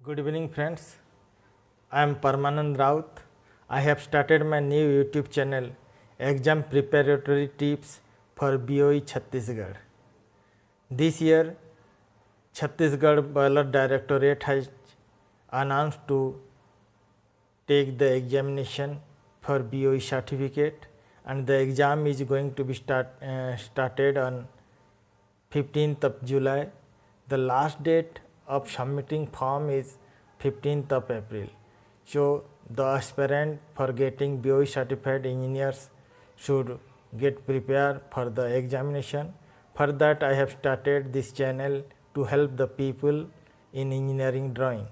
Good evening friends, I am Parmanand Raut. I have started my new YouTube channel Exam Preparatory Tips for BOE Chhattisgarh. This year Chhattisgarh Boiler Directorate has announced to take the examination for BOE certificate, and the exam is going to be started on 15th of July. The last date of submitting form is 15th of April. So the aspirant for getting BOE certified engineers should get prepared for the examination. For that I have started this channel to help the people in engineering drawing.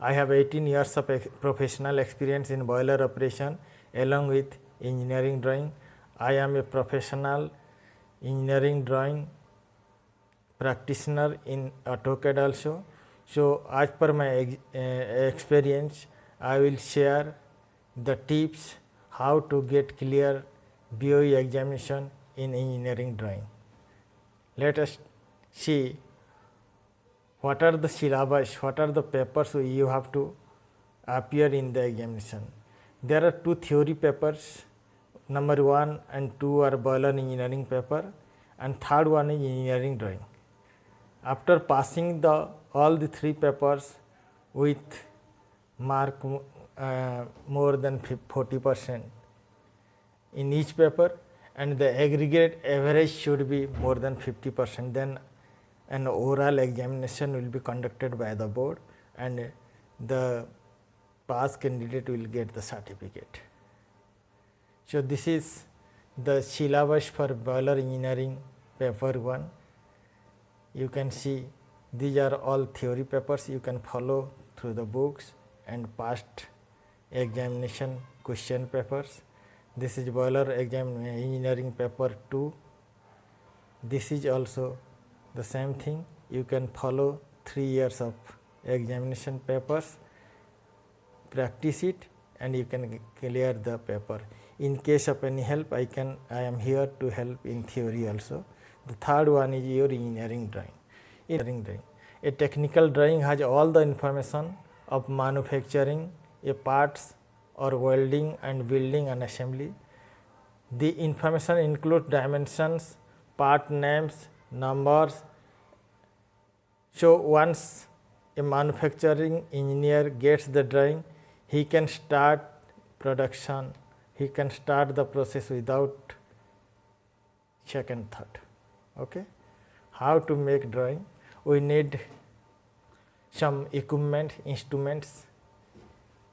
I have 18 years of professional experience in boiler operation along with engineering drawing. I am a professional engineering drawing practitioner in AutoCAD also. So as per my experience, I will share the tips how to get clear BOE examination in engineering drawing. Let us see what are the syllabus, what are the papers you have to appear in the examination. There are two theory papers, number 1 and 2 are boiler engineering paper, and third one is engineering drawing. After passing all the three papers with mark more than 40% in each paper, and the aggregate average should be more than 50%, then an oral examination will be conducted by the board and the pass candidate will get the certificate. So this is the syllabus for boiler engineering paper 1. You can see these are all theory papers. You can follow through the books and past examination question papers. This is boiler exam engineering paper 2. This is also the same thing. You can follow 3 years of examination papers, practice it, and you can clear the paper. In case of any help, I am here to help in theory also. The third one is your engineering drawing. A technical drawing has all the information of manufacturing a parts or welding and building and assembly. The information includes dimensions, part names, numbers. So once a manufacturing engineer gets the drawing, he can start production, he can start the process without second thought. Okay, how to make drawing? We need some equipment, instruments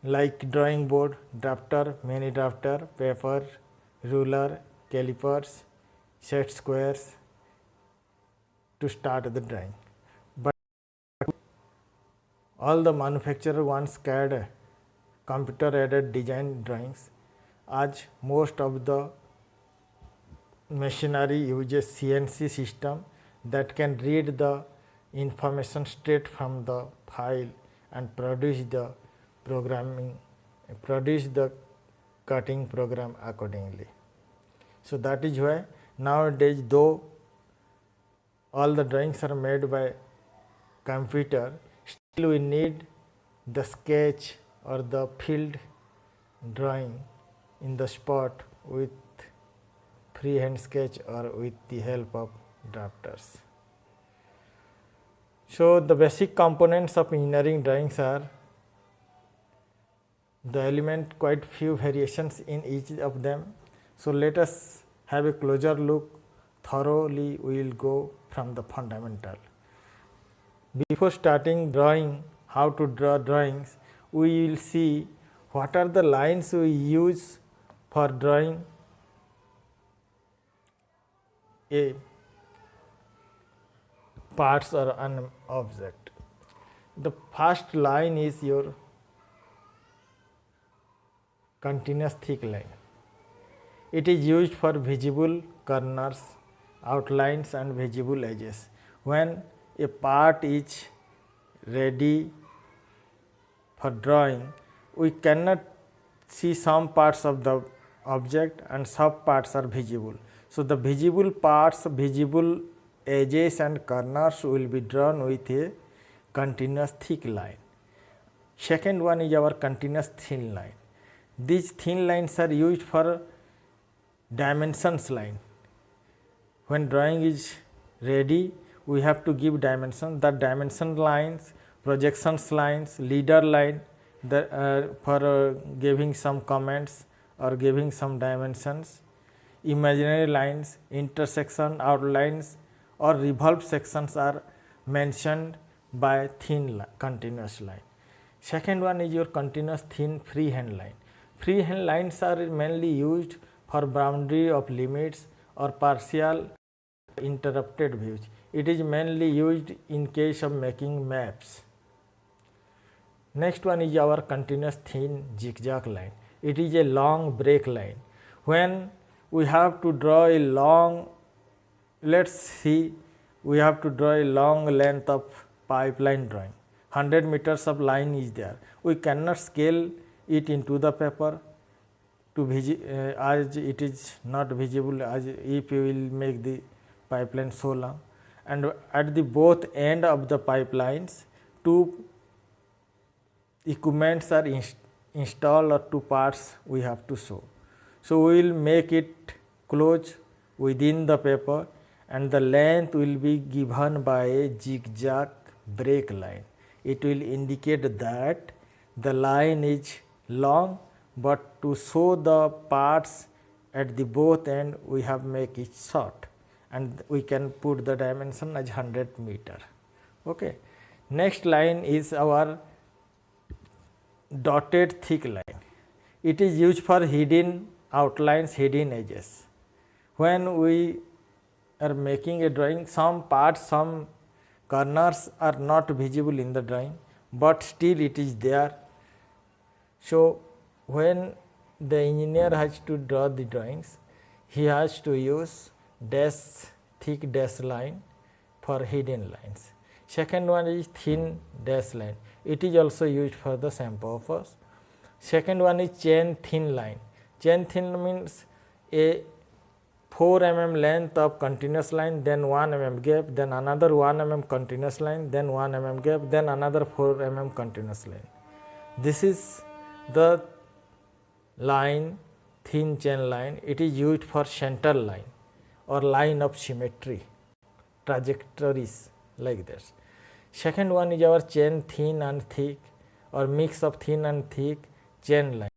like drawing board, drafter, mini drafter, paper, ruler, calipers, set squares to start the drawing. But all the manufacturer wants CAD, computer aided design drawings, as most of the machinery uses CNC system that can read the information straight from the file and produce the cutting program accordingly. So that is why nowadays, though all the drawings are made by computer, still we need the sketch or the field drawing in the spot with freehand sketch or with the help of drafters. So the basic components of engineering drawings are the element, quite few variations in each of them. So let us have a closer look. Thoroughly we will go from the fundamental. Before starting drawing, how to draw drawings, we will see what are the lines we use for drawing a parts or an object. The first line is your continuous thick line. It is used for visible corners, outlines and visible edges. When a part is ready for drawing, we cannot see some parts of the object and some parts are visible. So the visible parts, visible edges and corners will be drawn with a continuous thick line, Second one is our continuous thin line. These thin lines are used for dimensions line. When drawing is ready, we have to give dimension. The dimension lines, projections lines, leader line, for giving some comments or giving some dimensions, imaginary lines, intersection, outlines or revolved sections are mentioned by thin continuous line. Second one is your continuous thin freehand line. Freehand lines are mainly used for boundary of limits or partial interrupted views. It is mainly used in case of making maps. Next one is our continuous thin zigzag line. It is a long break line. When we have to draw a long, let's see, we have to draw a long length of pipeline drawing. 100 meters of line is there. We cannot scale it into the paper to as it is not visible as if you will make the pipeline so long. And at the both end of the pipelines, two equipments are installed or two parts we have to show. So we will make it close within the paper and the length will be given by a zigzag break line. It will indicate that the line is long, but to show the parts at the both end we have make it short and we can put the dimension as 100 meter. Okay. Next line is our dotted thick line. It is used for hidden outlines, hidden edges. When we are making a drawing, some parts, some corners are not visible in the drawing, but still it is there. So when the engineer has to draw the drawings, he has to use thick dash line for hidden lines. Second one is thin dash line. It is also used for the same purpose. Second one is chain thin line. Chain thin means a 4 mm length of continuous line, then 1 mm gap, then another 1 mm continuous line, then 1 mm gap, then another 4 mm continuous line. This is the line, thin chain line. It is used for center line or line of symmetry, trajectories like this. Second one is our chain thin and thick or mix of thin and thick chain line.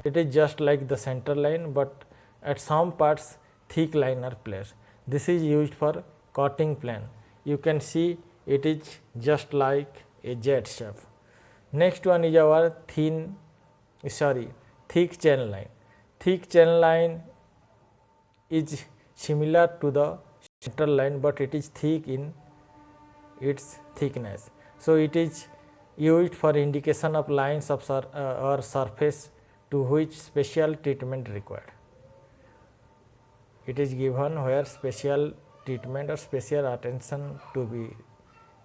It is just like the center line, but at some parts thick line are placed. This is used for cutting plane. You can see it is just like a Z shape. Next one is our thick chain line. Thick chain line is similar to the center line, but it is thick in its thickness. So it is used for indication of lines of or surface to which special treatment required. It is given where special treatment or special attention to be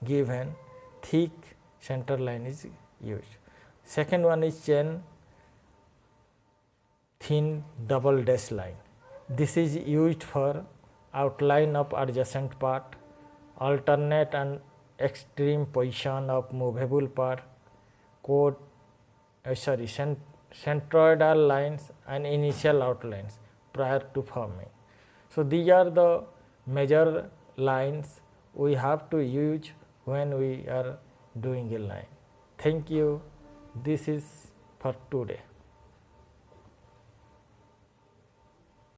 given. Thick center line is used. Second one is chain thin double dash line. This is used for outline of adjacent part, alternate and extreme position of movable part, centroidal lines and initial outlines prior to forming. So these are the major lines we have to use when we are doing a line. Thank you. This is for today.